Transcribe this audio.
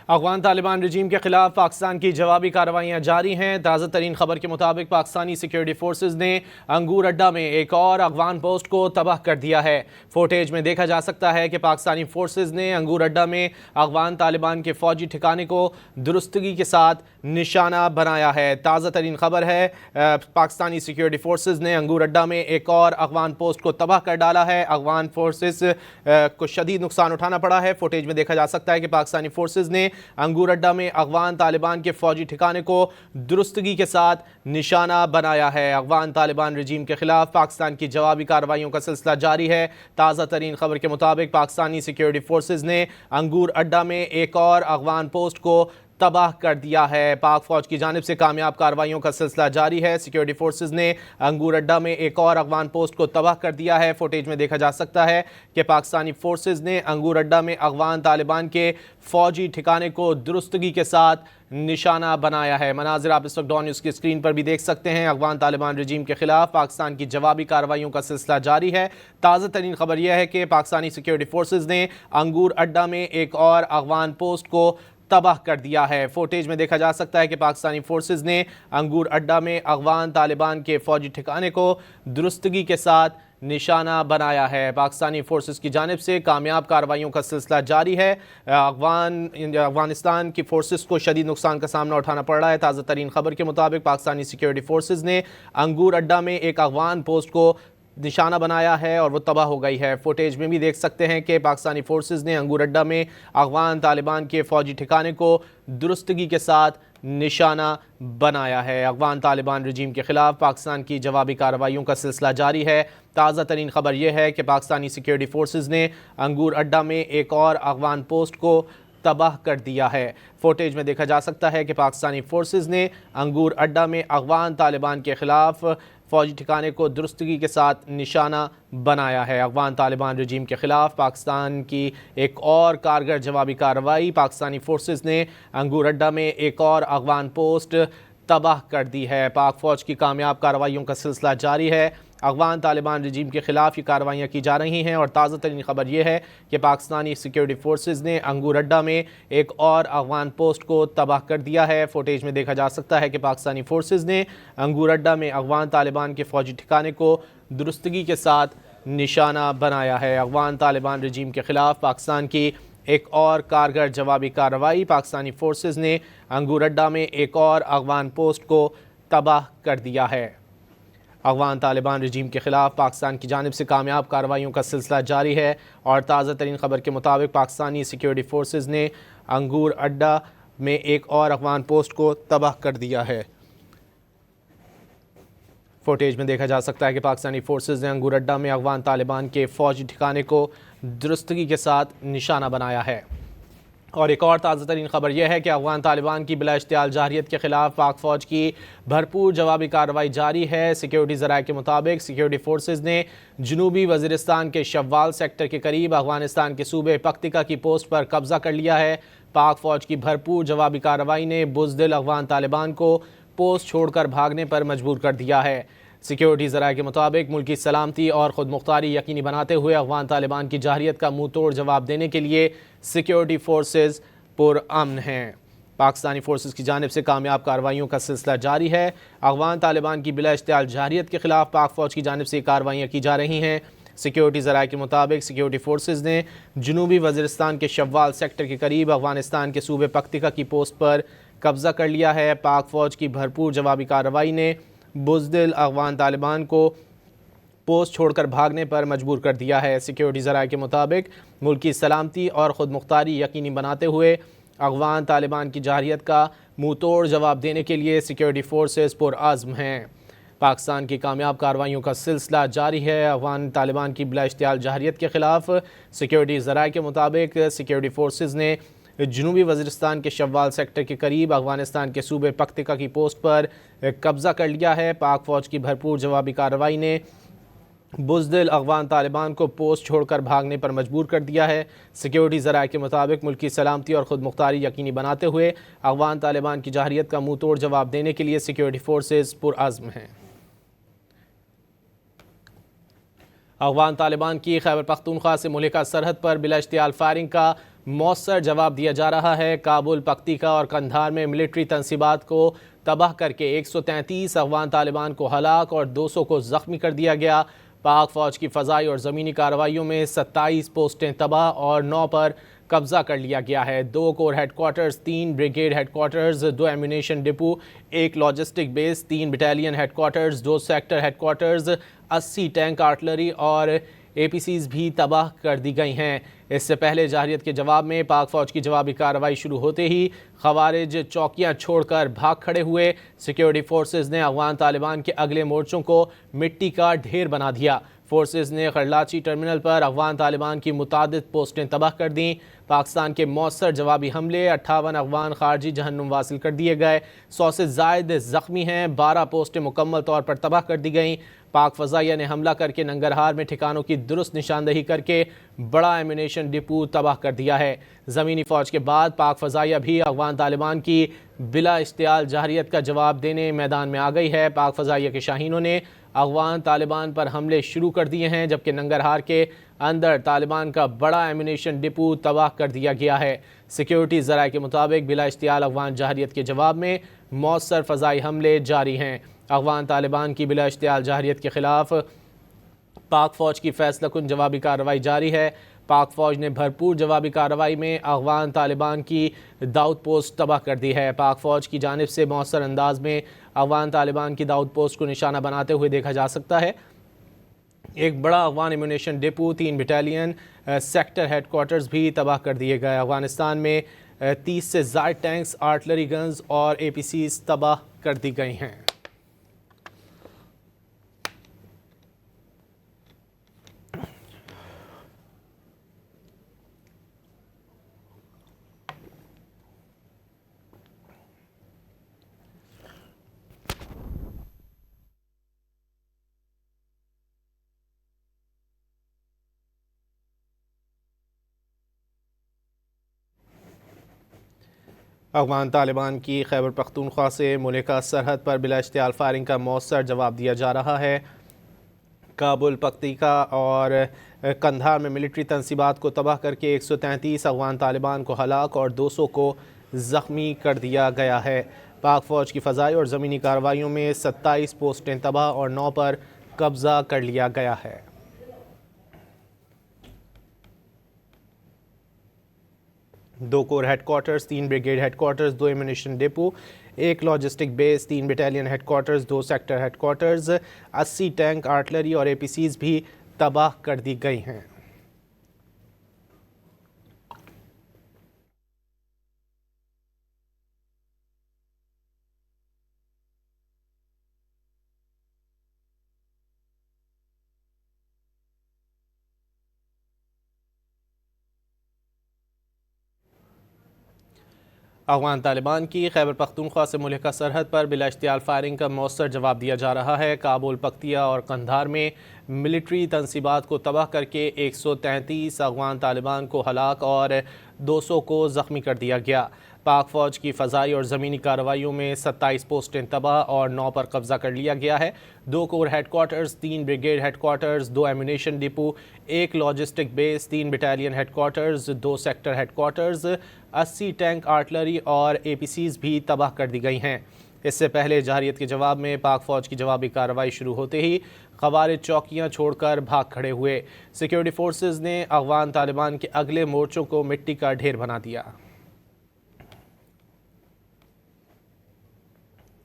افغان طالبان رجیم کے خلاف پاکستان کی جوابی کارروائیاں جاری ہیں۔ تازہ ترین خبر کے مطابق پاکستانی سیکیورٹی فورسز نے انگور اڈہ میں ایک اور افغان پوسٹ کو تباہ کر دیا ہے۔ فوٹیج میں دیکھا جا سکتا ہے کہ پاکستانی فورسز نے انگور اڈہ میں افغان طالبان کے فوجی ٹھکانے کو درستگی کے ساتھ نشانہ بنایا ہے۔ تازہ ترین خبر ہے پاکستانی سیکیورٹی فورسز نے انگور اڈہ میں ایک اور افغان پوسٹ کو تباہ کر ڈالا ہے۔ افغان فورسز کو شدید نقصان اٹھانا پڑا ہے۔ فوٹیج میں دیکھا جا سکتا ہے کہ پاکستانی فورسز نے انگور اڈہ میں افغان طالبان کے فوجی ٹھکانے کو درستگی کے ساتھ نشانہ بنایا ہے۔ افغان طالبان رجیم کے خلاف پاکستان کی جوابی کارروائیوں کا سلسلہ جاری ہے۔ تازہ ترین خبر کے مطابق پاکستانی سیکیورٹی فورسز نے انگور اڈہ میں ایک اور افغان پوسٹ کو تباہ کر دیا ہے۔ پاک فوج کی جانب سے کامیاب کارروائیوں کا سلسلہ جاری ہے۔ سیکیورٹی فورسز نے انگور اڈہ میں ایک اور افغان پوسٹ کو تباہ کر دیا ہے۔ فوٹیج میں دیکھا جا سکتا ہے کہ پاکستانی فورسز نے انگور اڈہ میں افغان طالبان کے فوجی ٹھکانے کو درستگی کے ساتھ نشانہ بنایا ہے۔ مناظر آپ اس وقت ڈان نیوز کی اسکرین پر بھی دیکھ سکتے ہیں۔ افغان طالبان رجیم کے خلاف پاکستان کی جوابی کارروائیوں کا سلسلہ جاری ہے۔ تازہ ترین خبر یہ ہے کہ پاکستانی سیکیورٹی فورسز نے انگور اڈہ میں ایک اور افغان پوسٹ کو تباہ کر دیا ہے۔ فوٹیج میں دیکھا جا سکتا ہے کہ پاکستانی فورسز نے انگور اڈہ میں افغان طالبان کے فوجی ٹھکانے کو درستگی کے ساتھ نشانہ بنایا ہے۔ پاکستانی فورسز کی جانب سے کامیاب کارروائیوں کا سلسلہ جاری ہے۔ افغانستان کی فورسز کو شدید نقصان کا سامنا اٹھانا پڑ رہا ہے۔ تازہ ترین خبر کے مطابق پاکستانی سیکیورٹی فورسز نے انگور اڈہ میں ایک افغان پوسٹ کو نشانہ بنایا ہے اور وہ تباہ ہو گئی ہے۔ فوٹیج میں بھی دیکھ سکتے ہیں کہ پاکستانی فورسز نے انگور اڈہ میں افغان طالبان کے فوجی ٹھکانے کو درستگی کے ساتھ نشانہ بنایا ہے۔ افغان طالبان رجیم کے خلاف پاکستان کی جوابی کارروائیوں کا سلسلہ جاری ہے۔ تازہ ترین خبر یہ ہے کہ پاکستانی سیکیورٹی فورسز نے انگور اڈہ میں ایک اور افغان پوسٹ کو تباہ کر دیا ہے۔ فوٹیج میں دیکھا جا سکتا ہے کہ پاکستانی فورسز نے انگور اڈہ میں افغان طالبان کے خلاف فوجی ٹھکانے کو درستگی کے ساتھ نشانہ بنایا ہے۔ افغان طالبان رجیم کے خلاف پاکستان کی ایک اور کارگر جوابی کارروائی، پاکستانی فورسز نے انگور اڈہ میں ایک اور افغان پوسٹ تباہ کر دی ہے۔ پاک فوج کی کامیاب کارروائیوں کا سلسلہ جاری ہے۔ افغان طالبان رجیم کے خلاف یہ کارروائیاں کی جا رہی ہیں اور تازہ ترین خبر یہ ہے کہ پاکستانی سیکیورٹی فورسز نے انگور اڈہ میں ایک اور افغان پوسٹ کو تباہ کر دیا ہے۔ فوٹیج میں دیکھا جا سکتا ہے کہ پاکستانی فورسز نے انگور اڈہ میں افغان طالبان کے فوجی ٹھکانے کو درستگی کے ساتھ نشانہ بنایا ہے۔ افغان طالبان رجیم کے خلاف پاکستان کی ایک اور کارگر جوابی کارروائی، پاکستانی فورسز نے انگور اڈہ میں ایک اور افغان پوسٹ کو تباہ کر دیا ہے۔ افغان طالبان رجیم کے خلاف پاکستان کی جانب سے کامیاب کارروائیوں کا سلسلہ جاری ہے اور تازہ ترین خبر کے مطابق پاکستانی سیکیورٹی فورسز نے انگور اڈہ میں ایک اور افغان پوسٹ کو تباہ کر دیا ہے۔ فوٹیج میں دیکھا جا سکتا ہے کہ پاکستانی فورسز نے انگور اڈہ میں افغان طالبان کے فوجی ٹھکانے کو درستگی کے ساتھ نشانہ بنایا ہے۔ اور ایک اور تازہ ترین خبر یہ ہے کہ افغان طالبان کی بلا اشتعال جارحیت کے خلاف پاک فوج کی بھرپور جوابی کارروائی جاری ہے۔ سیکیورٹی ذرائع کے مطابق سیکیورٹی فورسز نے جنوبی وزیرستان کے شوال سیکٹر کے قریب افغانستان کے صوبے پکتیکا کی پوسٹ پر قبضہ کر لیا ہے۔ پاک فوج کی بھرپور جوابی کارروائی نے بزدل افغان طالبان کو پوسٹ چھوڑ کر بھاگنے پر مجبور کر دیا ہے۔ سیکیورٹی ذرائع کے مطابق ملکی سلامتی اور خود مختاری یقینی بناتے ہوئے افغان طالبان کی جارحیت کا منہ توڑ جواب دینے کے لیے سیکیورٹی فورسز پرامن ہیں۔ پاکستانی فورسز کی جانب سے کامیاب کارروائیوں کا سلسلہ جاری ہے۔ افغان طالبان کی بلا اشتعال جارحیت کے خلاف پاک فوج کی جانب سے کارروائیاں کی جا رہی ہیں۔ سیکیورٹی ذرائع کے مطابق سیکیورٹی فورسز نے جنوبی وزیرستان کے شوال سیکٹر کے قریب افغانستان کے صوبے پکتیکا کی پوسٹ پر قبضہ کر لیا ہے۔ پاک فوج کی بھرپور جوابی کارروائی نے بزدل افغان طالبان کو پوسٹ چھوڑ کر بھاگنے پر مجبور کر دیا ہے۔ سیکیورٹی ذرائع کے مطابق ملکی سلامتی اور خود مختاری یقینی بناتے ہوئے افغان طالبان کی جارحیت کا منہ توڑ جواب دینے کے لیے سیکیورٹی فورسز پرعزم ہیں۔ پاکستان کی کامیاب کارروائیوں کا سلسلہ جاری ہے۔ افغان طالبان کی بلا اشتعال جارحیت کے خلاف سیکیورٹی ذرائع کے مطابق سیکیورٹی فورسز نے جنوبی وزیرستان کے شوال سیکٹر کے قریب افغانستان کے صوبے پکتیکا کی پوسٹ پر قبضہ کر لیا ہے۔ پاک فوج کی بھرپور جوابی کارروائی نے بزدل افغان طالبان کو پوسٹ چھوڑ کر بھاگنے پر مجبور کر دیا ہے۔ سیکیورٹی ذرائع کے مطابق ملکی سلامتی اور خود مختاری یقینی بناتے ہوئے افغان طالبان کی جارحیت کا منہ توڑ جواب دینے کے لیے سیکیورٹی فورسز پرعزم ہیں۔ افغان طالبان کی خیبر پختونخوا سے ملحقہ سرحد پر بلا اشتعال فائرنگ کا مؤثر جواب دیا جا رہا ہے۔ کابل، پکتیکا اور قندھار میں ملٹری تنصیبات کو تباہ کر کے 133 افغان طالبان کو ہلاک اور 200 کو زخمی کر دیا گیا۔ پاک فوج کی فضائی اور زمینی کارروائیوں میں 27 پوسٹیں تباہ اور 9 پر قبضہ کر لیا گیا ہے۔ 2 corps headquarters, 3 brigade headquarters, 2 ammunition depot, 1 logistic base, 3 battalion headquarters, 2 sector head quarters, 80 tank artillery اور APCs بھی تباہ کر دی گئی ہیں۔ اس سے پہلے جارحیت کے جواب میں پاک فوج کی جوابی کارروائی شروع ہوتے ہی خوارج چوکیاں چھوڑ کر بھاگ کھڑے ہوئے۔ سیکیورٹی فورسز نے افغان طالبان کے اگلے مورچوں کو مٹی کا ڈھیر بنا دیا۔ فورسز نے خرلاچی ٹرمینل پر افغان طالبان کی متعدد پوسٹیں تباہ کر دیں۔ پاکستان کے مؤثر جوابی حملے، 58 افغان خارجی جہنم واصل کر دیے گئے، 100 سے زائد زخمی ہیں، 12 پوسٹیں مکمل طور پر تباہ کر دی گئیں۔ پاک فضائیہ نے حملہ کر کے ننگرہار میں ٹھکانوں کی درست نشاندہی کر کے بڑا ایمونیشن ڈپو تباہ کر دیا ہے۔ زمینی فوج کے بعد پاک فضائیہ بھی افغان طالبان کی بلا اشتعال جارحیت کا جواب دینے میدان میں آ گئی ہے۔ پاک فضائیہ کے شاہینوں نے افغان طالبان پر حملے شروع کر دیے ہیں، جبکہ ننگرہار کے اندر طالبان کا بڑا ایمونیشن ڈپو تباہ کر دیا گیا ہے۔ سیکیورٹی ذرائع کے مطابق بلا اشتعال افغان جارحیت کے جواب میں مؤثر فضائی حملے جاری ہیں۔ افغان طالبان کی بلا اشتعال جارحیت کے خلاف پاک فوج کی فیصلہ کن جوابی کارروائی جاری ہے۔ پاک فوج نے بھرپور جوابی کارروائی میں افغان طالبان کی داؤد پوسٹ تباہ کر دی ہے۔ پاک فوج کی جانب سے مؤثر انداز میں افغان طالبان کی داؤد پوسٹ کو نشانہ بناتے ہوئے دیکھا جا سکتا ہے۔ ایک بڑا افغان ammunition depot, 3 battalion, sector head کوارٹرز بھی تباہ کر دیے گئے۔ افغانستان میں 30 سے زائد ٹینکس، آرٹلری گنز اور APCs تباہ کر دی گئی ہیں۔ افغان طالبان کی خیبر پختونخوا سے ملکہ سرحد پر بلا اشتعال فائرنگ کا مؤثر جواب دیا جا رہا ہے۔ کابل، پکتیکا اور قندھار میں ملٹری تنصیبات کو تباہ کر کے 133 افغان طالبان کو ہلاک اور 200 کو زخمی کر دیا گیا ہے۔ پاک فوج کی فضائی اور زمینی کارروائیوں میں 27 پوسٹیں تباہ اور 9 پر قبضہ کر لیا گیا ہے۔ 2 corps headquarters, 3 brigade headquarters, 2 ammunition depot, 1 logistic base, 3 battalion headquarters, 2 sector head quarters, 80 tank artillery اور APCs بھی تباہ کر دی گئی ہیں۔ افغان طالبان کی خیبر پختونخوا سے ملکہ سرحد پر بلا اشتعال فائرنگ کا مؤثر جواب دیا جا رہا ہے۔ کابل، پکتیا اور قندھار میں ملٹری تنصیبات کو تباہ کر کے 133 افغان طالبان کو ہلاک اور 200 کو زخمی کر دیا گیا۔ پاک فوج کی فضائی اور زمینی کارروائیوں میں 27 پوسٹیں تباہ اور 9 پر قبضہ کر لیا گیا ہے۔ 2 corps headquarters, 3 brigade headquarters, 2 ammunition depot, 1 logistic base, 3 battalion headquarters, 2 sector head quarters, 80 tank artillery اور APCs بھی تباہ کر دی گئی ہیں۔ اس سے پہلے جارحیت کے جواب میں پاک فوج کی جوابی کارروائی شروع ہوتے ہی خوارج چوکیاں چھوڑ کر بھاگ کھڑے ہوئے۔ سیکیورٹی فورسز نے افغان طالبان کے اگلے مورچوں کو مٹی کا ڈھیر بنا دیا۔